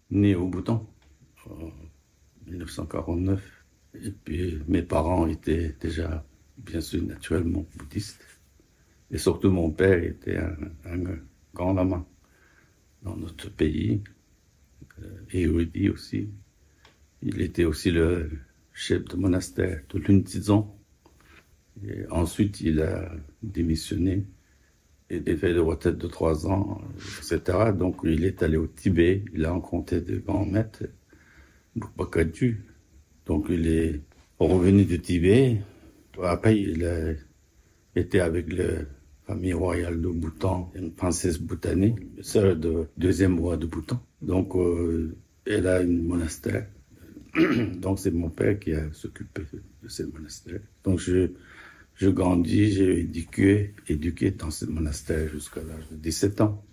né au Bhoutan en 1949. Et puis mes parents étaient déjà, bien sûr, naturellement bouddhistes. Et surtout mon père était un grand lama dans notre pays, érudit aussi. Il était aussi le chef de monastère de Luntizon. Et ensuite, il a démissionné et fait des retraites de 3 ans, etc. Donc, il est allé au Tibet. Il a rencontré des grands maîtres, Bukbakadu. Donc, il est revenu du Tibet. Après, il a été avec la famille royale de Bhoutan, une princesse bhoutanie, sœur du deuxième roi de Bhoutan. Donc, elle a un monastère. Donc, c'est mon père qui a s'occupé de ce monastère. Donc, je grandis, j'ai éduqué dans ce monastère jusqu'à l'âge de 17 ans.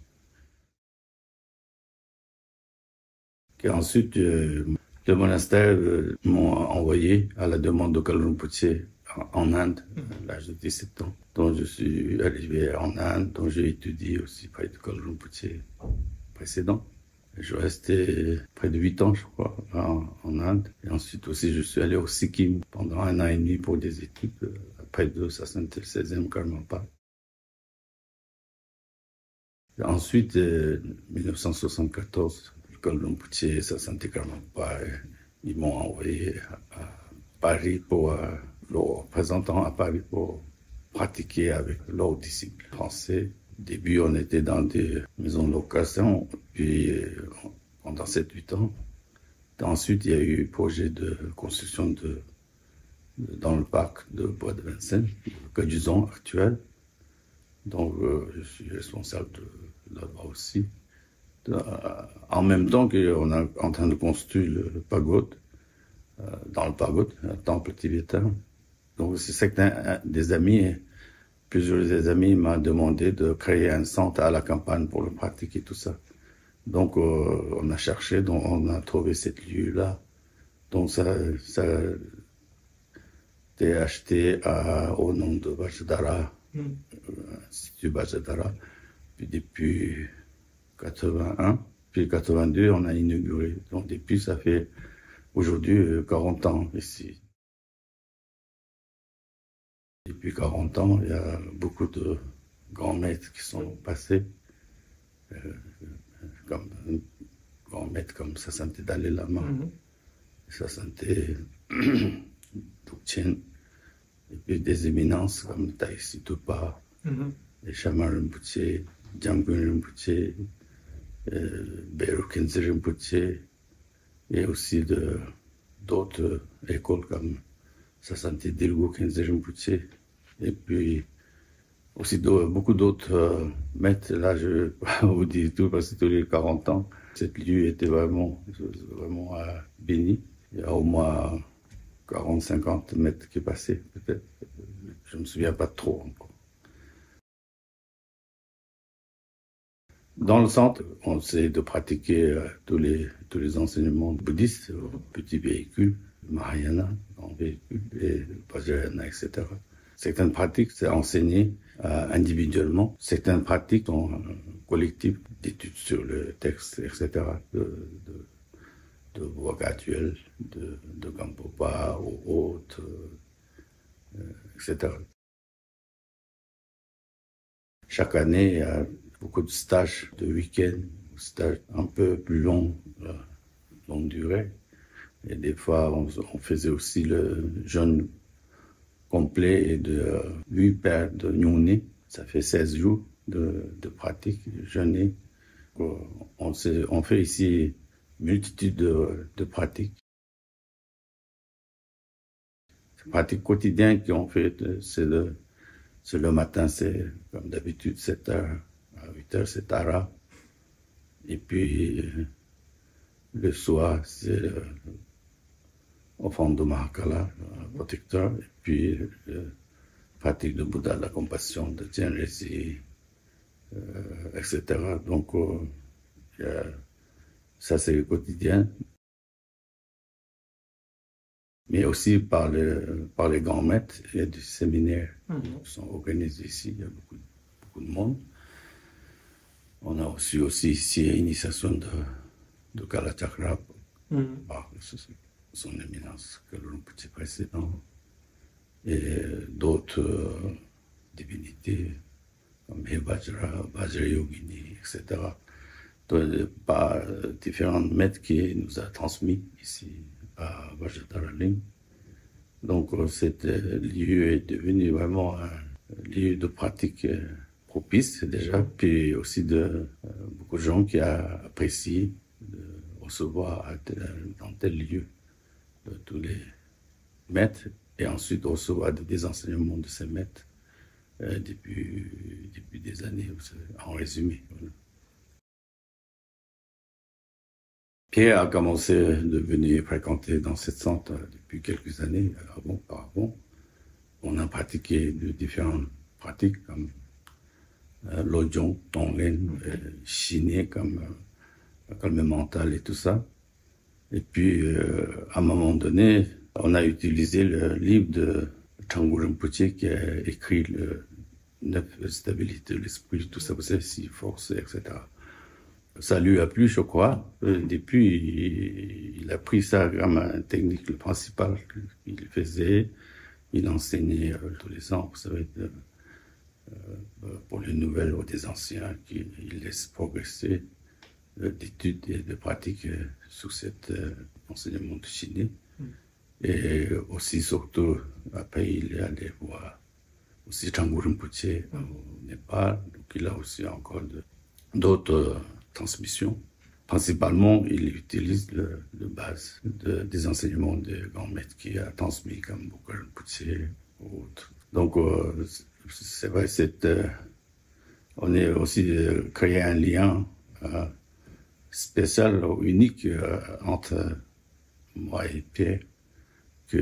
Et ensuite, le monastère m'ont envoyé à la demande de Kalu Rinpoche en Inde, à l'âge de 17 ans. Donc, je suis arrivé en Inde, donc j'ai étudié aussi près de Kalu Rinpoche précédent. Je restais près de 8 ans, je crois, en Inde. Et ensuite aussi, je suis allé au Sikkim pendant 1 an et demi pour des études. Après de ça, c'était le 16e Karmapa. Et ensuite, 1974, Kalu Rinpoche et sa santé Karmapa, ils m'ont envoyé à Paris pour le représentant à Paris pour pratiquer avec leurs disciples français. Au début, on était dans des maisons de location, puis pendant 7-8 ans. Ensuite, il y a eu le projet de construction dans le parc de Bois de Vincennes, le Caduzon actuel. Donc, je suis responsable de là-bas aussi. En même temps qu'on est en train de construire le pagode, dans le pagode, un temple tibétain. Donc, c'est certains des amis, plusieurs des amis m'ont demandé de créer un centre à la campagne pour le pratiquer, tout ça. Donc, on a cherché, donc on a trouvé cet lieu-là. Donc, ça a été acheté au nom de Vajradhara, Institut Vajradhara. Puis depuis 81, puis 82, on a inauguré. Donc, depuis, ça fait aujourd'hui 40 ans ici. Depuis 40 ans, il y a beaucoup de grands maîtres qui sont passés, comme grands maîtres comme Sasanté Dalai Lama, Sasanté Dokchen, et puis des éminences comme Taïsi Tupa, les Shaman Rinpoche, Jamgun Rinpoche, Beru Khenze Rinpoche, et aussi d'autres écoles comme Sasanté Dilgo Khenze Rinpoche, et puis aussi beaucoup d'autres maîtres. Là, je ne vais pas vous dire tout parce que tous les 40 ans, cette lieu était vraiment béni. Il y a au moins 40-50 mètres qui passaient, peut-être. Je ne me souviens pas trop encore. Dans le centre, on essaie de pratiquer tous les enseignements bouddhistes, petits véhicules, Mahayana, en véhicule, et Vajrayana, etc. Certaines pratiques, c'est enseigné individuellement. Certaines pratiques sont collectives, d'études sur le texte, etc., de voix graduelles, de Gampopa ou autres, etc. Chaque année, il y a beaucoup de stages de week-end, stages un peu plus longue durée. Et des fois, on faisait aussi le jeûne complet et de 8 paires de nyongné. Ça fait 16 jours de pratique, jeûner. On fait ici une multitude de pratiques. Les pratiques quotidiennes qu'on fait, c'est le matin, c'est comme d'habitude 7h à 8h, c'est Tara. Et puis le soir, c'est offrande de Mahakala, protecteur. Et puis pratique de Bouddha, de la compassion, de Tianresi, etc. Donc, ça c'est le quotidien. Mais aussi par les grands maîtres, il y a des séminaires qui sont organisés ici, il y a beaucoup de monde. On a reçu aussi ici l'initiation de Kalachakra Mhm. par son éminence, que le petit précédent, et d'autres divinités comme Vajra, Vajrayogini, etc. Par différents maîtres qui nous a transmis ici à Vajradharaling. Donc cet lieu est devenu vraiment un lieu de pratique propice déjà, puis aussi de beaucoup de gens qui apprécient de recevoir dans tel lieu de tous les maîtres et ensuite recevoir des enseignements de ces maîtres depuis des années, en résumé. Voilà. Pierre a commencé de venir fréquenter dans cette centre depuis quelques années. Auparavant, on a pratiqué de différentes pratiques comme l'Ojong, Tonglen, Chiné comme calme mental et tout ça. Et puis, à un moment donné, on a utilisé le livre de Changu Rinpoche qui a écrit le 9 stabilités de l'esprit, tout ça, vous savez, si force, etc. Ça lui a plu, je crois. Depuis, il a pris ça comme une technique principale qu'il faisait. Il enseignait tous les ans, vous savez, pour les nouvelles ou des anciens, qu'il laisse progresser d'études et de pratiques sur cet enseignement de Chine. Et aussi, surtout, après, il est allé voir aussi Changu Rinpoche au Népal. Donc, il a aussi encore d'autres transmissions. Principalement, il utilise le base des enseignements des grands maîtres qui a transmis, comme Bokar Rinpoche ou autres. Donc, c'est vrai, on est aussi créé un lien spécial ou unique entre moi et Pierre, qui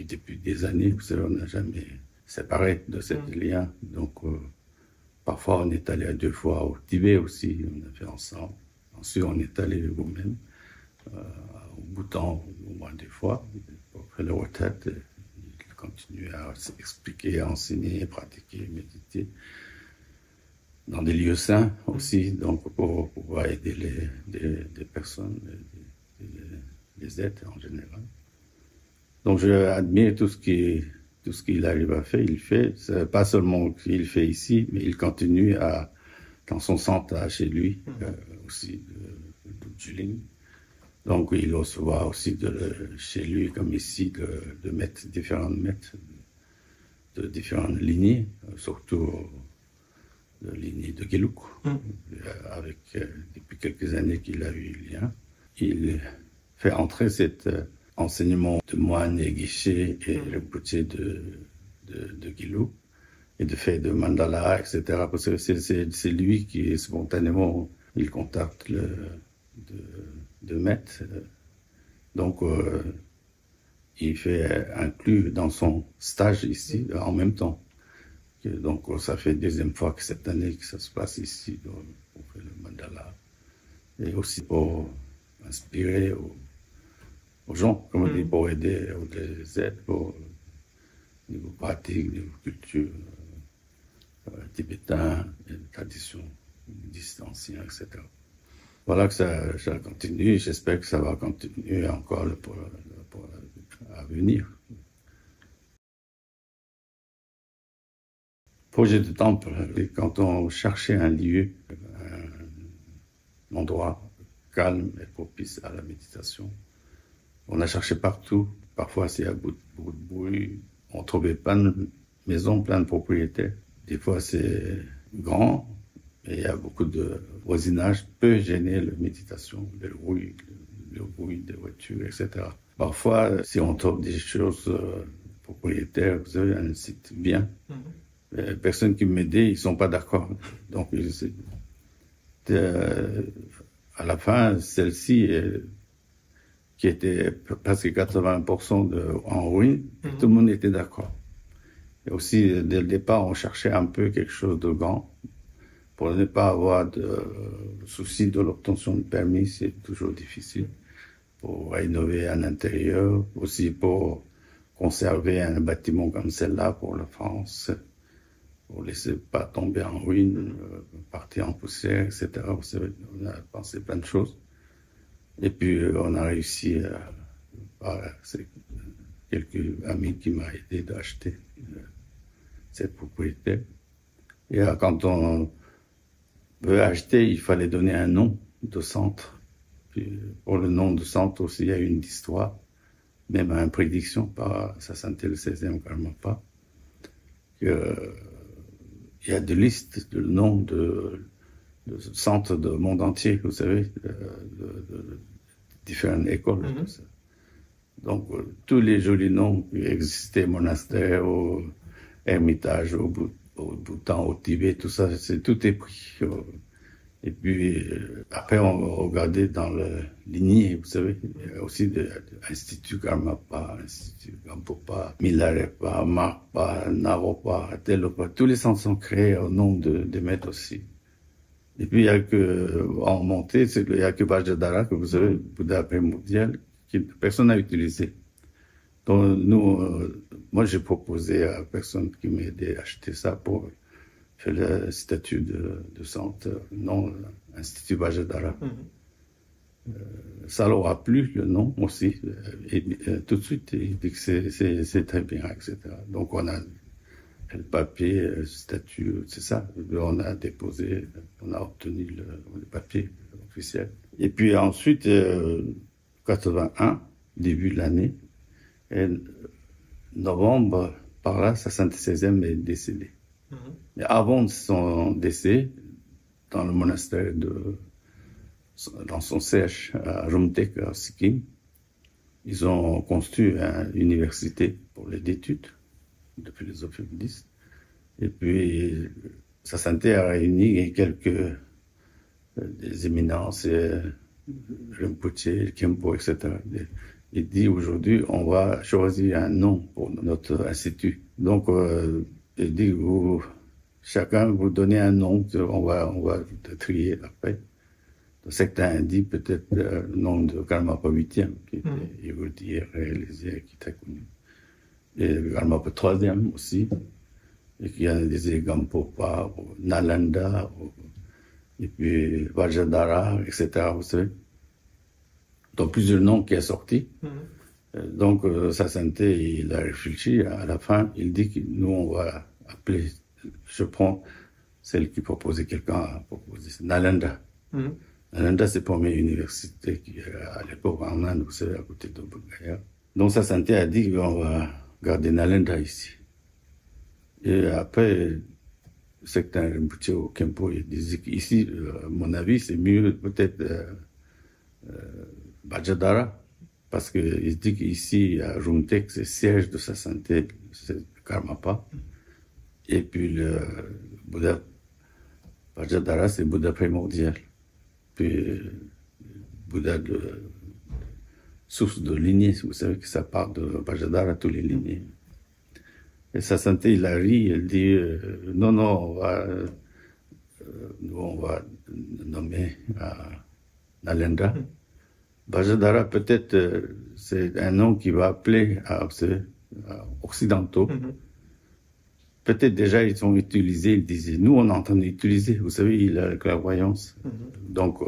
depuis des années, vous savez, on n'a jamais séparé de ce lien. Donc, parfois, on est allé 2 fois au Tibet aussi, on a fait ensemble. Ensuite, on est allé vous-même au Bhoutan au moins 2 fois pour faire le retraite. Il continue à s'expliquer, à enseigner, pratiquer, méditer dans des lieux saints aussi, donc pour pouvoir aider des personnes, les êtres en général. Donc je admire tout ce qu'il arrive à faire, il fait. C'est pas seulement qu'il fait ici, mais il continue dans son centre chez lui, aussi de Juling. Donc il reçoit aussi chez lui, comme ici, de maîtres, différents maîtres de différentes lignées, surtout de lignée de Geluk, avec depuis quelques années qu'il a eu lien. Il fait entrer cet enseignement de moine et guichet et Rinpoche de Geluk et de fait de mandala, etc. Parce que c'est lui qui spontanément il contacte de maître. Donc il fait inclure dans son stage ici en même temps. Donc, ça fait 2e fois que cette année que ça se passe ici, donc, pour faire le mandala. Et aussi pour inspirer aux gens, comme on dit, pour aider, ou les aider pour niveau pratique, niveau culture, tibétain, tradition, bouddhiste ancien, etc. Voilà que ça continue. J'espère que ça va continuer encore à venir. Projet de temple, quand on cherchait un lieu, un endroit calme et propice à la méditation, on a cherché partout. Parfois, c'est à beaucoup de bruit. On trouvait plein de maisons, plein de propriétaires. Des fois, c'est grand et il y a beaucoup de voisinage, peut gêner la méditation, le bruit des voitures, etc. Parfois, si on trouve des choses propriétaires, vous avez un site bien. Les personnes qui m'aidaient, ils ne sont pas d'accord. Donc, à la fin, celle-ci, qui était presque 80% en ruine, tout le monde était d'accord. Et aussi, dès le départ, on cherchait un peu quelque chose de grand pour ne pas avoir de soucis de l'obtention de permis. C'est toujours difficile pour rénover à l'intérieur, aussi pour conserver un bâtiment comme celle-là pour la France. pour laisser pas tomber en ruine, partir en poussière, etc. Vous savez, on a pensé plein de choses. Et puis, on a réussi c'est quelques amis qui m'ont aidé d'acheter cette propriété. Et quand on veut acheter, il fallait donner un nom de centre. Puis, pour le nom de centre aussi, il y a une histoire, même une prédiction par Sasanté le 16e Karmapa, que il y a des listes de noms de centres du monde entier, vous savez, de différentes écoles. Tout ça. Donc, tous les jolis noms qui existaient, monastères, au Hermitage, au Bhoutan, au Tibet, tout ça, tout est pris. Et puis, après, on regardait dans le lignée, vous savez, il y a aussi l'Institut Karmapa, l'Institut Gampopa, Milarepa, Marpa, Naropa, Telopa, tous les centres sont créés au nom des maîtres aussi. Et puis, il y a que, en montée, il y a que Vajradhara, que vous savez, Bouddha primordial, que personne n'a utilisé. Donc, moi, j'ai proposé à personne qui m'a aidé à acheter ça pour faire la statue de centre, non, Institut Vajradhara. Ça leur a plu, le nom aussi. Et tout de suite, il dit que c'est très bien, etc. Donc, on a le papier, statut, c'est ça. On a déposé, on a obtenu le papier officiel. Et puis ensuite, 81, début de l'année, et novembre, par là, sa 76e est décédé. Mais avant son décès, dans le monastère dans son siège à Rumtek, à Sikkim, ils ont construit une université pour les études de philosophie bouddhiste. Et puis, Sasanté a réuni des éminences, Rinpoche, Khenpo, etc. Il dit aujourd'hui, on va choisir un nom pour notre institut. Donc, il dit, chacun vous donnez un nom, on va trier après. Certains dit peut-être le nom de Karmapa 8e, qui était érudit, réalisé, qui est très connu. Et Karmapa 3e aussi. Et qu'il y a des Gampopa, Nalanda, et puis Vajradhara, etc. Vous savez. Donc plusieurs noms qui sont sortis. Donc Sasanté, il a réfléchi. À la fin, il dit que nous, on va appeler, je prends celle qui proposait, quelqu'un a proposé, Nalanda. Nalanda, c'est la première université qui, à l'époque, en Inde, vous savez, à côté de Bodh Gaya. Donc Sasanté a dit qu'on va garder Nalanda ici. Et après, certains Rinpoche au Khenpo, ils disaient qu'ici, à mon avis, c'est mieux peut-être Vajradhara, parce qu'il dit qu'ici, à Rumtek, c'est siège de Sasanté, c'est Karmapa. Et puis le Bouddha Vajradhara, c'est Bouddha primordial. Puis Bouddha de source de lignée, vous savez que ça part de Vajradhara, tous les lignées. Et Sasanté, il a ri, il dit non, on va nommer Nalanda. Vajradhara, peut-être, c'est un nom qui va appeler à occidentaux. Peut-être déjà ils ont utilisé, ils disaient, nous on est en train d'utiliser, vous savez, il a la clairvoyance. Donc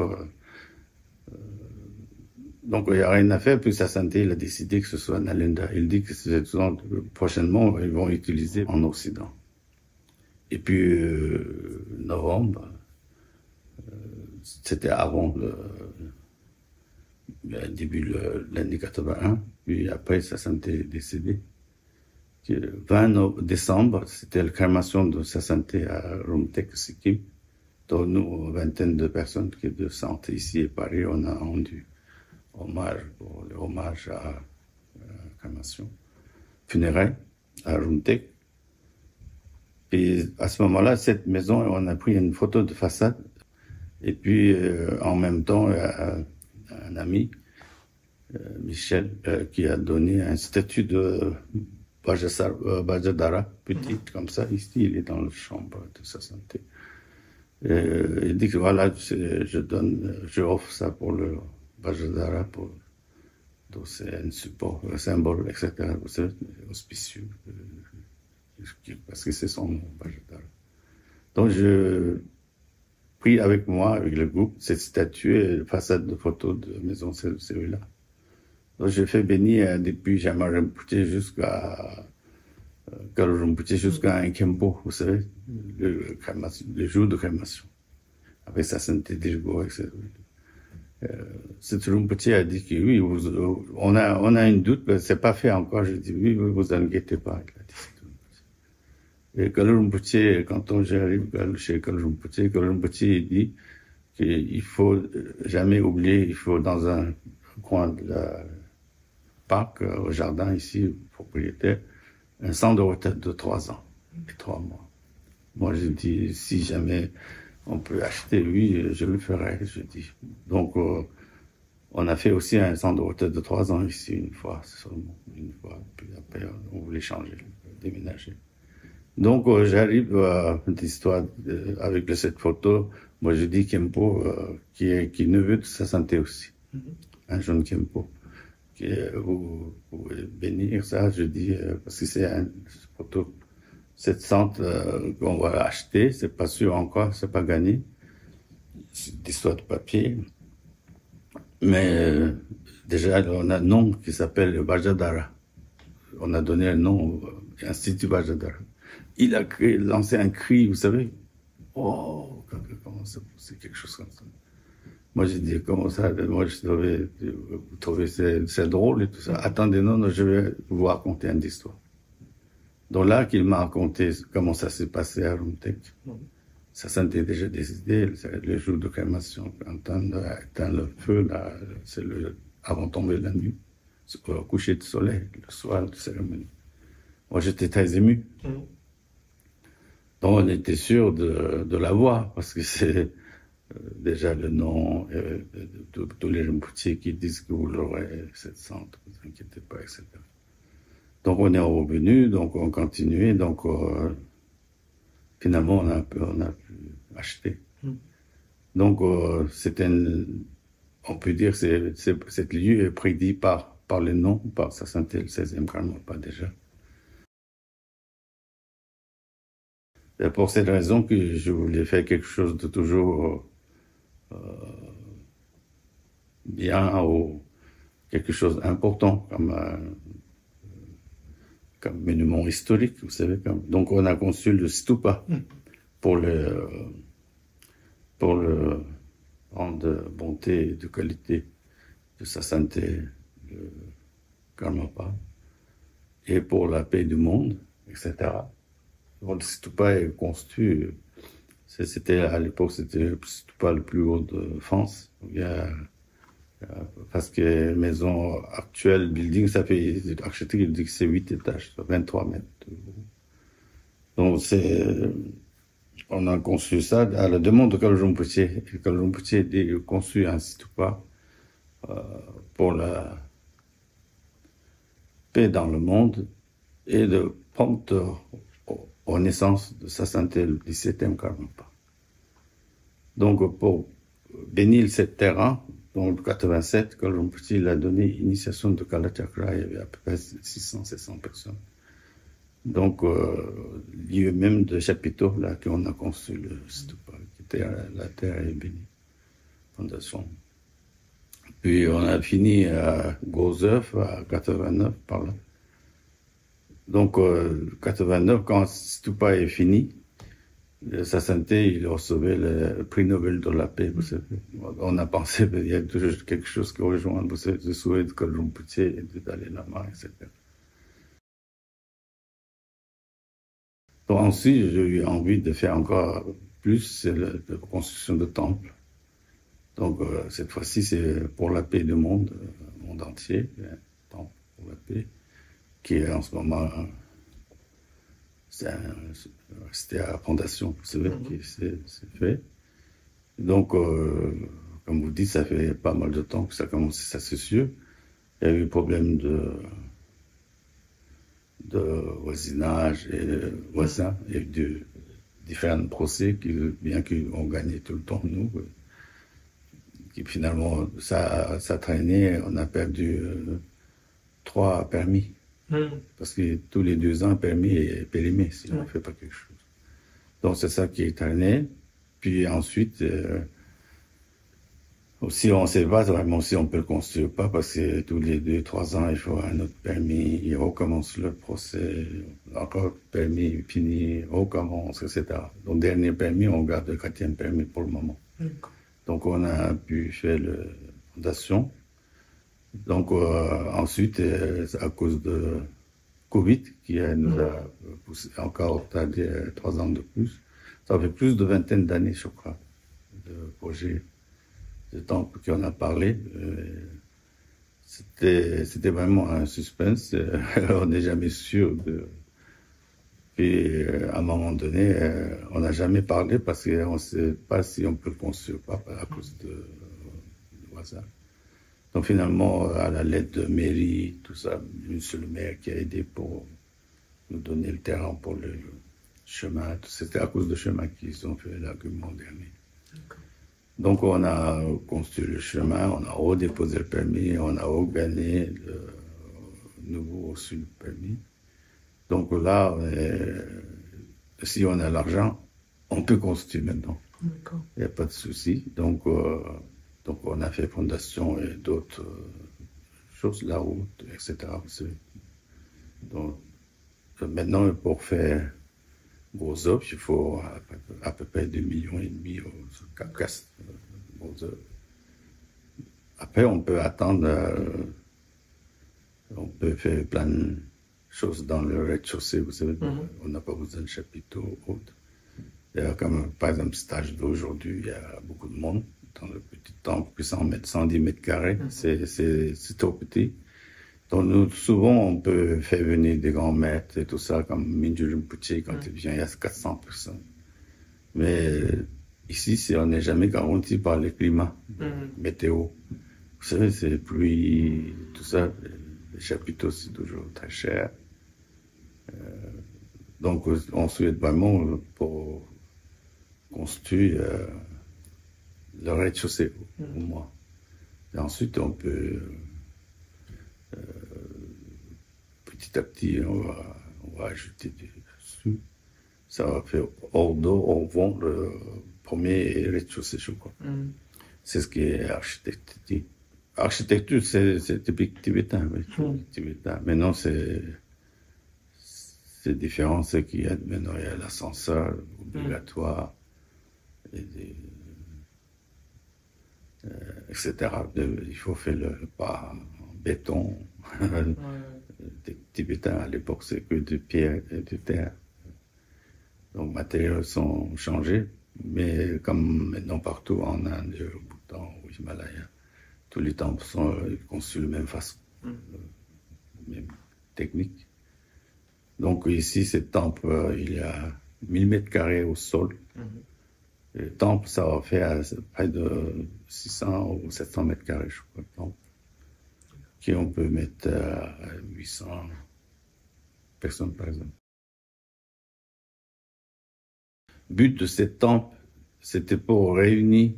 il n'y a rien à faire, puis Sasanté, il a décidé que ce soit Nalanda. Il dit que prochainement, ils vont l'utiliser en Occident. Et puis, novembre, c'était avant le début de l'année 81, puis après, Sasanté est décédé. Le 20 décembre, c'était la crémation de Sasanté à Rumtek, Sikkim. Donc nous, une vingtaine de personnes qui de santé ici à Paris, on a rendu hommage à la crémation funéraire à Rumtek. Et à ce moment-là, cette maison, on a pris une photo de façade. Et puis, en même temps, un ami, Michel, qui a donné un statut de Vajradhara, petite comme ça. Ici, il est dans la chambre de Sasanté. Il dit que voilà, je offre ça pour le Vajradhara, donc c'est un support, un symbole, etc. Vous savez, auspicieux, parce que c'est son nom, Vajradhara. Donc, je pris avec moi, avec le groupe, cette statue et la façade de photos de maison celui-là. Donc, j'ai fait bénir depuis Jama Rinpoché jusqu'à Kalu Rinpoché jusqu'à un Kempo, vous savez, le jour de crémation. Avec sa sainteté d'Irgo, etc. Cette Rinpoché a dit que oui, on a une doute, mais c'est pas fait encore. Je dis oui, vous inquiétez pas. Il a dit, et Kalu Rinpoché, quand j'arrive chez Kalu Rinpoché dit qu'il faut jamais oublier, il faut dans un coin de la parc, au jardin ici, propriétaire, un centre de retraite de 3 ans et 3 mois. Moi, je dis, si jamais on peut acheter, oui, je le ferai, je dis. Donc, on a fait aussi un centre de retraite de 3 ans ici, une fois seulement, une fois. Puis après, on voulait changer, déménager. Donc, j'arrive à une histoire avec cette photo. Moi, je dis Kempo, qui est neveu de sa santé aussi. Un jeune Kempo. Vous pouvez bénir ça, je dis, parce que c'est une photo, cette centre qu'on va acheter, c'est pas sûr encore, c'est pas gagné. C'est une histoire de papier. Mais déjà, on a un nom qui s'appelle Vajradhara. On a donné un nom à l'Institut Vajradhara. Il a lancé un cri, vous savez. Oh, comment ça, c'est quelque chose comme ça. Moi, j'ai dit, comment ça? Moi, vous trouvez c'est drôle et tout ça. Attendez, non, je vais vous raconter une histoire. Donc là, qu'il m'a raconté comment ça s'est passé à Rumtek. Ça s'était déjà décidé, le jour de crémation, quand on éteint le feu, là, c'est avant de tomber la nuit, au coucher du soleil, le soir de cérémonie. Moi, j'étais très ému. Donc, on était sûr de la voir, parce que c'est déjà le nom de tous les Rinpoché qui disent que vous l'aurez, cette centre, ne vous inquiétez pas, etc. Donc, on est revenu, donc on continuait, donc finalement, on a pu acheter. Donc, on peut dire que cet lieu est prédit par le nom, par sa santé, le 16e karma, pas déjà. C'est pour cette raison que je voulais faire quelque chose de toujours bien ou quelque chose d'important comme monument historique, vous savez. Donc on a conçu le stupa pour le rendre bonté et de qualité de sa santé, le Karmapa, et pour la paix du monde, etc. Le stupa est construit. À l'époque, c'était le stupa le plus haut de France. Parce que maison actuelle, building, ça fait, l'architecte dit que c'est 8 étages, 23 mètres. Donc on a conçu ça à la demande de Kalu Rinpoché. Kalu Rinpoché a conçu un stupa pour la paix dans le monde et de prendre aux naissances de sa santé le 17e Karmapa. Donc, pour bénir ce terrain, donc en 87, Kalu Rinpoché il a donné initiation de Kala Chakra, il y avait à peu près 600-700 personnes. Donc, lieu même de chapiteau, là, qu'on a conçu le stupa, qui était la terre est bénie, fondation. Puis, on a fini à Gozœuf, à 89, par là. Donc, 89, quand stupa est fini, sa santé, il recevait le prix Nobel de la paix, vous savez. On a pensé qu'il y a toujours quelque chose qui rejoint, vous savez, le souhait de Kalu Rinpoché et de Dalai Lama, etc. Donc, ensuite, j'ai eu envie de faire encore plus, c'est la construction de temples. Donc, cette fois-ci, c'est pour la paix du monde entier, un temple pour la paix, qui est en ce moment, c'était à la fondation, vous savez, qui c'est fait. Donc, comme vous dites, ça fait pas mal de temps que ça a commencé, ça c'est sûr. Il y a eu problème de voisinage et voisins, et de différents procès bien qu'on gagnait tout le temps, nous, qui finalement, ça traînait, on a perdu 3 permis. Parce que tous les 2 ans, un permis est périmé si on ne fait pas quelque chose. Donc c'est ça qui est traîné. Puis ensuite, aussi on ne sait pas vraiment si on peut le construire ou pas, parce que tous les 2, 3 ans, il faut un autre permis, il recommence le procès, encore permis, fini, recommence, etc. Donc dernier permis, on garde le 4e permis pour le moment. Donc on a pu faire la fondation. Donc ensuite, à cause de Covid, qui nous a poussé encore à 3 ans de plus, ça fait plus de vingtaine d'années, je crois, de projet de temple qu'on a parlé. C'était vraiment un suspense. On n'est jamais sûr de... Puis, à un moment donné, on n'a jamais parlé parce qu'on ne sait pas si on peut le construire ou pas à cause de hasard. Donc, finalement, à la lettre de mairie, tout ça, une seule maire qui a aidé pour nous donner le terrain pour le chemin. C'était à cause du chemin qu'ils ont fait l'argument dernier. Donc, on a construit le chemin, on a redéposé le permis, on a regagné le nouveau reçu le permis. Donc là, si on a l'argent, on peut construire maintenant. Il n'y a pas de souci. Donc on a fait fondation et d'autres choses, la route, etc. Donc, maintenant, pour faire gros œuvres, il faut à peu près 2,5 millions au carcasse. Après, on peut attendre, on peut faire plein de choses dans le rez-de-chaussée, vous savez, on n'a pas besoin de chapiteaux ou autre. Il y a comme, par exemple, stage d'aujourd'hui, il y a beaucoup de monde dans le petit temple, puis 110 mètres carrés, c'est trop petit. Donc, nous, souvent, on peut faire venir des grands maîtres et tout ça, comme Mingyur Rinpoché, quand il vient, il y a 400 personnes. Mais ici, on n'est jamais garanti par le climat, météo. Vous savez, c'est pluie, tout ça. Les chapiteaux, c'est toujours très cher. Donc, on souhaite vraiment pour construire le rez-de-chaussée, au moins. Et ensuite, on peut, petit à petit, on va ajouter des sous. Ça va faire hors d'eau, on vend le premier rez-de-chaussée, je crois. C'est ce qui est architecture. Architecture, c'est typique tibétain, oui. Tibétain. Maintenant, c'est différent, c'est qu'il y a maintenant, il y a l'ascenseur obligatoire, etc. Il faut faire le pas en béton. Les Tibétains, à l'époque, c'est que de pierre et de terre. Donc, les matériaux sont changés, mais comme maintenant partout en Inde, au Bhoutan, au Himalaya, tous les temples sont conçus de la même façon, même technique. Donc ici, ce temple, il y a 1000 mètres carrés au sol. Le temple, ça va faire près de 600 ou 700 mètres carrés, je crois, le temple, qui on peut mettre à 800 personnes, par exemple. Le but de ce temple, c'était pour réunir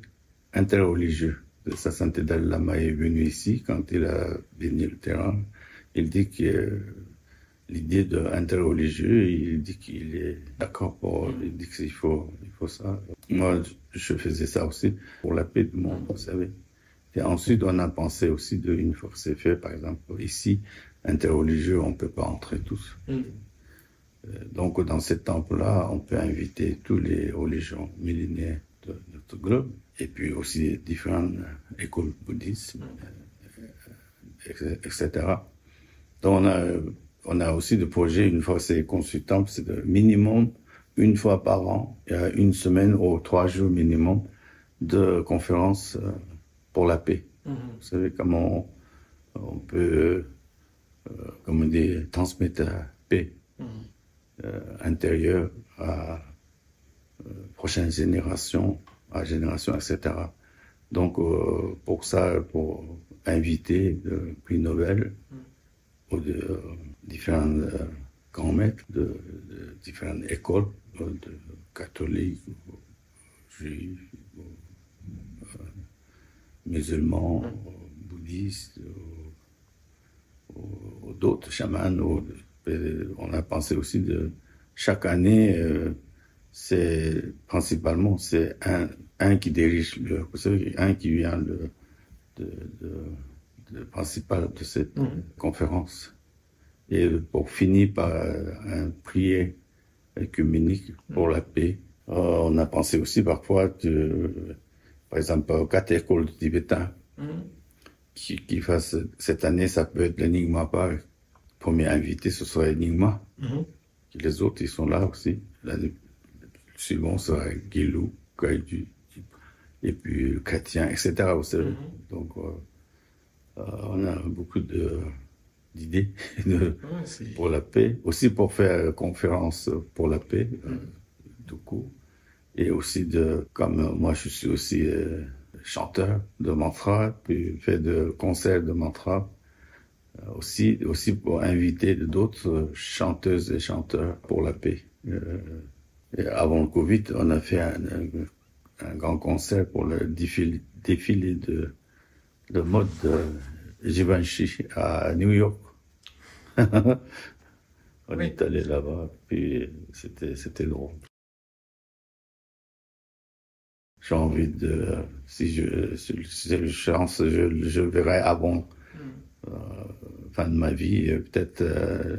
interreligieux. Sa Sainteté Dalai Lama est venu ici, quand il a béni le terrain. Il dit que l'idée d'interreligieux, il dit qu'il est d'accord pour, il dit qu'il faut ça. Moi, je faisais ça aussi pour la paix du monde, vous savez. Et ensuite, on a pensé aussi une fois que c'est fait, par exemple, ici, interreligieux, on ne peut pas entrer tous. Donc, dans ce temple-là, on peut inviter tous les religions millénaires de notre globe, et puis aussi différentes écoles bouddhistes, etc. Donc, on a aussi des projets, une fois c'est construit le temple, c'est de minimum une fois par an, il y a une semaine ou 3 jours minimum de conférences pour la paix. Vous savez comment on peut, comment dire, transmettre la paix intérieure à prochaines générations, etc. Donc, pour ça, pour inviter le prix Nobel ou de différents grands maîtres de différentes écoles, de catholiques, juifs, musulmans, bouddhistes, ou d'autres chamans. On a pensé aussi de chaque année principalement, c'est un qui dirige vous savez, un qui vient de, de principal de cette conférence. Et pour finir par un prière œcuménique pour la paix. On a pensé aussi parfois par exemple, aux 4 écoles tibétaines qui fassent cette année, ça peut être l'Enigma par premier invité, ce sera Enigma. Les autres, ils sont là aussi. L'année suivante sera Gelug, Kaidu, et puis chrétien, etc. Aussi. Donc, on a beaucoup d'idées pour la paix, aussi pour faire conférence pour la paix, tout court. Et aussi comme moi je suis aussi chanteur de mantra, puis fait de concerts de mantra, aussi pour inviter d'autres chanteuses et chanteurs pour la paix. Et avant le Covid, on a fait un grand concert pour le défilé de mode Givenchy à New York. On est allé là-bas, puis c'était drôle. J'ai envie si j'ai chance, je verrai avant fin de ma vie, peut-être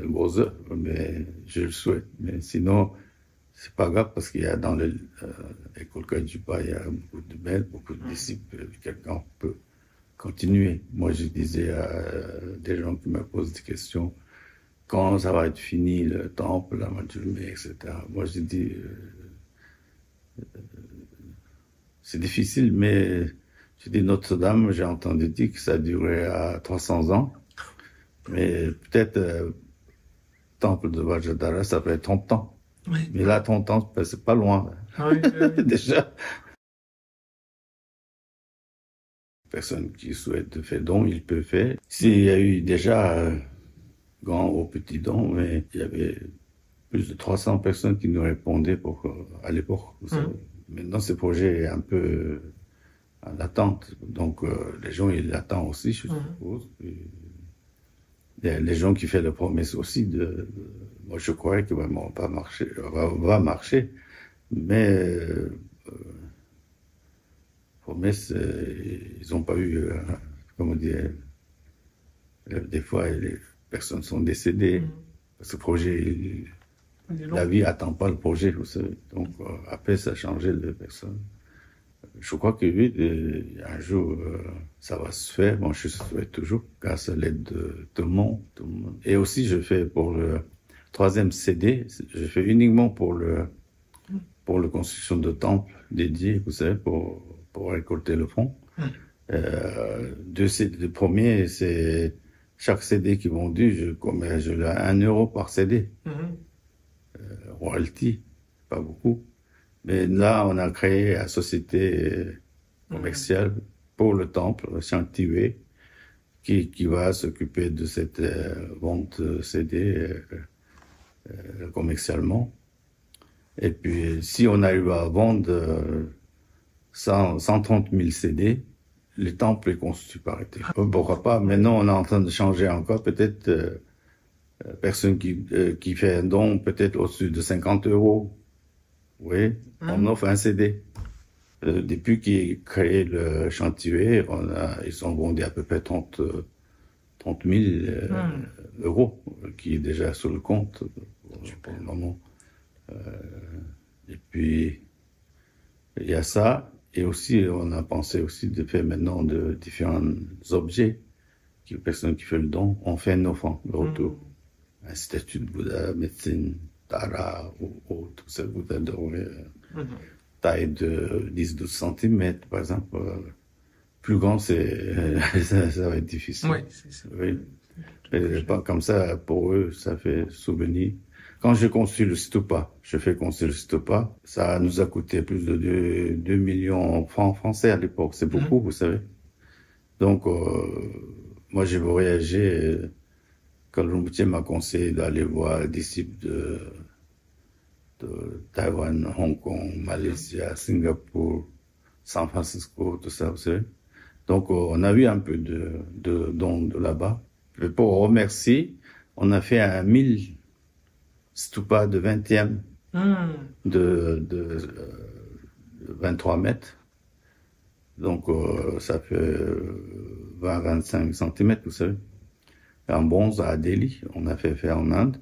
gros œuvres, mais je le souhaite. Mais sinon, c'est pas grave parce qu'il y a dans l'école Kajupa, il y a beaucoup de maîtres, beaucoup de disciples, quelqu'un peut continuer. Moi, je disais à des gens qui me posent des questions, quand ça va être fini, le temple, la Majumé, etc. Moi, je dis, c'est difficile, mais je dis Notre-Dame, j'ai entendu dire que ça durait à 300 ans. Mais peut-être, temple de Vajradhara, ça fait 30 ans. Oui. Mais là, 30 ans, c'est pas loin. Oui. Déjà. Personne qui souhaite faire don, il peut faire. S'il y a eu déjà grand ou petit don, mais il y avait plus de 300 personnes qui nous répondaient à l'époque. Maintenant, ce projet est un peu en attente. Donc, les gens, ils l'attendent aussi, je suppose. Les gens qui font la promesse aussi moi, je crois que vraiment va marcher. Mais, promesse, ils n'ont pas eu, comment dire, des fois, les personnes sont décédées. Ce projet, la vie attend pas le projet, vous savez. Donc, après, ça a changé de personne. Je crois que oui, un jour, ça va se faire. Bon, je souhaite toujours, grâce à l'aide de tout le monde. Et aussi, je fais pour le 3e CD, je fais uniquement pour la construction de temples dédiés, vous savez, pour récolter le fonds. 2 CD. Le premier, c'est chaque CD qui est vendu, je l'ai à 1 euro par CD. Royalty, pas beaucoup. Mais là, on a créé la société commerciale pour le temple, Shantiwe, qui va s'occuper de cette vente CD commercialement. Et puis, si on arrive à vendre 130 000 CD, le temple est constitué par été. Pourquoi pas? Maintenant, on est en train de changer encore. Peut-être personne qui fait un don, peut-être au-dessus de 50 euros. Oui, on offre un CD. Depuis qu'il est créé le chantier, ils sont vendus à peu près 30 000 euros, qui est déjà sur le compte pour le moment. Et puis, il y a ça. Et aussi, on a pensé aussi de faire maintenant de différents objets. Personne qui fait le don, on fait un offrande, le retour. Un statut de Bouddha, médecine, Tara ou autre, ça Bouddha doré, taille de 10-12 cm, par exemple. Plus grand, ça va être difficile. Oui, c'est ça. Oui. Pas comme ça, pour eux, ça fait souvenir. Quand je construis le stupa, ça nous a coûté plus de 2 millions de francs français à l'époque. C'est beaucoup, vous savez. Donc, moi, j'ai voyagé. Quand Rinpoche m'a conseillé d'aller voir les disciples de Taïwan, Hong Kong, Malaisie, Singapour, San Francisco, tout ça, vous savez. Donc, on a eu un peu de dons de là-bas. Et pour remercier, on a fait un 1000 stupas de 20e de 23 mètres. Donc, ça fait 20-25 centimètres, vous savez. En bronze à Delhi, on a fait faire en Inde.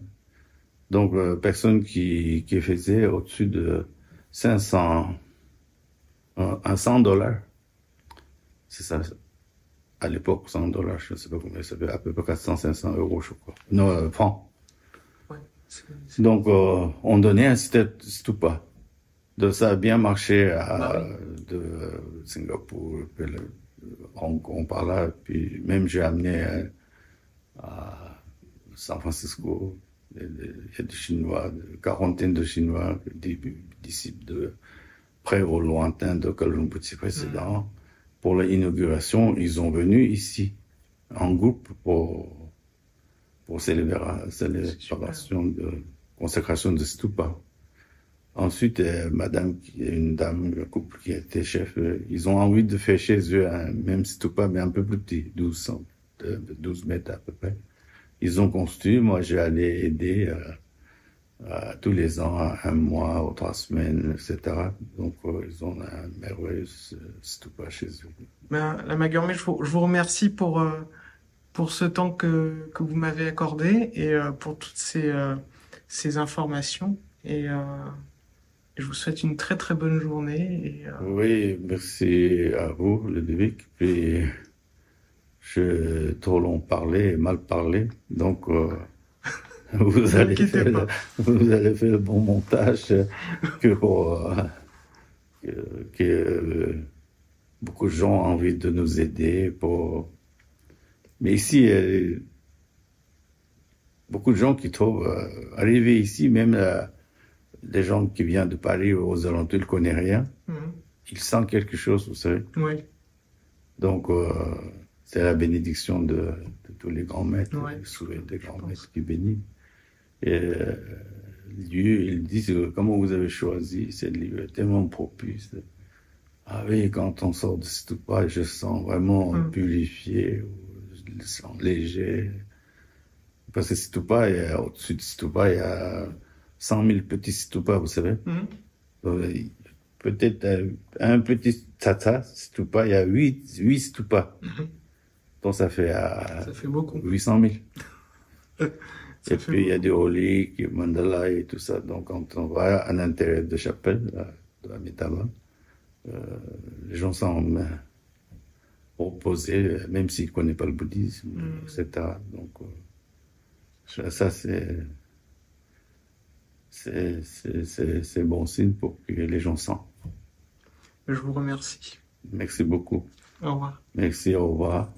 Donc, personne qui faisait au-dessus de 500, un 100 dollars. C'est ça. À l'époque, 100 dollars, je ne sais pas combien, ça fait à peu près 400-500 euros, je crois. Non, francs. Ouais, Donc, on donnait un stupa. Donc, ça a bien marché de Singapour, puis Hong Kong par là, puis même j'ai amené à San Francisco. Il y a des Chinois, une quarantaine de Chinois, des disciples de près ou lointain de Kuala précédent. Pour l'inauguration, ils ont venu ici, en groupe, pour célébration de consécration de stupa. Ensuite, une dame, un couple qui était chef, ils ont envie de faire chez eux un même stupa, mais un peu plus petit, 12 mètres à peu près. Ils ont construit, moi j'ai allé aider tous les ans, un mois ou 3 semaines, etc. Donc ils ont un merveilleux stupa chez eux. Ben, la Magurmé, je vous remercie pour ce temps que vous m'avez accordé et pour toutes ces informations. Et je vous souhaite une très très bonne journée. Oui, merci à vous, Ludovic. Puis, je trop long parlé, mal parlé, donc vous allez faire le bon montage que beaucoup de gens ont envie de nous aider Mais ici, beaucoup de gens qui trouvent arriver ici, même des gens qui viennent de Paris ou aux alentours, ils ne connaissent rien. Ils sentent quelque chose, vous savez. Oui. Donc, c'est la bénédiction de tous les grands maîtres, des grands maîtres qui bénissent. Et Dieu, ils disent, comment vous avez choisi ce lieu tellement propice. Ah oui, quand on sort de stupa, je sens vraiment purifié, je le sens léger. Parce que stupa, au-dessus de stupa, il y a 100 000 petits stupas, vous savez. Peut-être un petit tata stupa, il y a 8 stupas. Donc ça fait beaucoup. 800 000. Et puis il y a des reliques, mandala et tout ça. Donc quand on va à l'intérieur de chapelle, de la Mitama, les gens sont reposés, même s'ils ne connaissent pas le bouddhisme, etc. Donc ça c'est bon signe pour que les gens sentent. Je vous remercie. Merci beaucoup. Au revoir. Merci, au revoir.